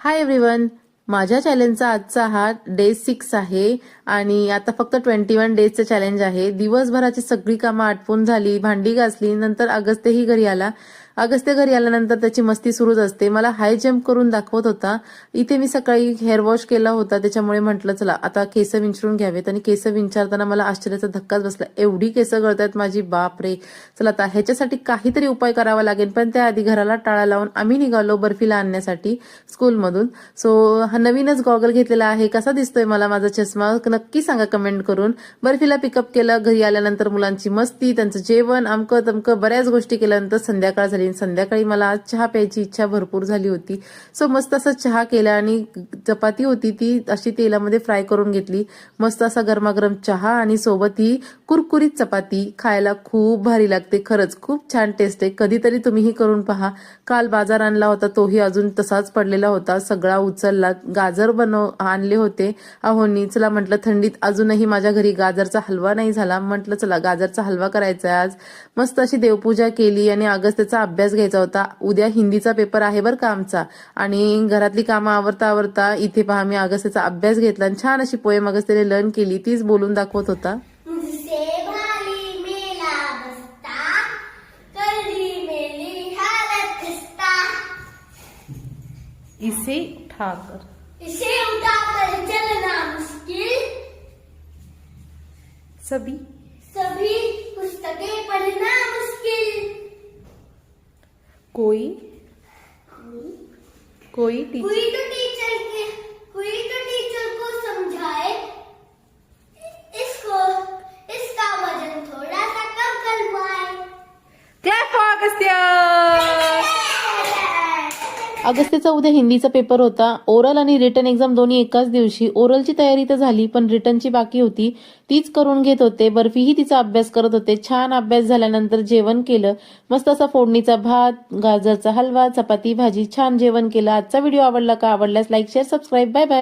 Hi everyone, माझ्या चॅलेंजचा आजचा हा डे 6 आहे आणि आता फक्त 21 डेजचं चॅलेंज आहे. दिवसभराची सगळी कामं आटपून झाली, भांडी घासली, नंतर अगस्त्यही घरी आला. अगस्त्य घरी आल्यानंतर त्याची मस्ती सुरूच असते. मला हाय जम्प करून दाखवत होता. इथे मी सकाळी हेअर वॉश केला होता, त्याच्यामुळे म्हटलं चला आता केस विंचरून घ्यावेत आणि केस विंचारताना मला आश्चर्याचा धक्काच बसला. एवढी केस गळतायत माझी, बाप रे. चला आता ह्याच्यासाठी काहीतरी उपाय करावा लागेल, पण त्याआधी घराला टाळा लावून आम्ही निघालो बर्फीला आणण्यासाठी स्कूलमधून. सो हा नवीनच गॉगल घेतलेला आहे. कसा दिसतोय मला माझा चष्मा नक्की सांगा कमेंट करून. बर्फीला पिकअप केलं. घरी आल्यानंतर मुलांची मस्ती, त्यांचं जेवण, अमकं तमकं बऱ्याच गोष्टी केल्यानंतर संध्याकाळ झाली. संध्याकाळी मला आज चहा प्यायची इच्छा भरपूर झाली होती. सो मस्त असा चहा केला आणि चपाती होती ती अशी तेलामध्ये फ्राय करून घेतली. मस्त असा गरमागरम चहा आणि सोबत ही कुरकुरीत चपाती खायला खूप भारी लागते. खरंच खूप छान टेस्ट आहे. कधीतरी तुम्हीही करून पहा. काल बाजार आणला होता, तोही अजून तसाच पडलेला होता, सगळा उचलला. गाजर आणले होते अहोनी. चला म्हटलं थंडीत अजूनही माझ्या घरी गाजरचा हलवा नाही झाला, म्हटलं चला गाजरचा हलवा करायचा आज. मस्त अशी देवपूजा केली आणि अगस्त्यचा अभ्यास घ्यायचा होता. उद्या हिंदीचा पेपर आहे बरं का आमचा. आणि घरातली कामं आवरता आवरता इथे पहा मी अगस्त्यचा अभ्यास घेतला आणि छान अशी पोएम अगस्त्यने लर्न केली, तीच बोलून दाखवत होता. इसे उठाकर चलना मुश्किल, सभी पुस्तकें पढ़ना मुश्किल, कोई तो टीचर को समझाए, इसका वजन थोड़ा सा कम करवाए. Clap for Agastya. अगस्त्यचा उद्या हिंदीचा पेपर होता. ओरल आणि रिटन एक्झाम दोन्ही एकाच दिवशी. ओरलची तयारी तर झाली, पण रिटनची बाकी होती, तीच करून घेत होते. बर्फीही तिचा अभ्यास करत होते. छान अभ्यास झाल्यानंतर जेवण केलं. मस्त असा फोडणीचा भात, गाजरचा हलवा, चपाती, भाजी, छान जेवण केलं. आजचा व्हिडिओ आवडला का? आवडल्यास like, share, subscribe. Bye bye.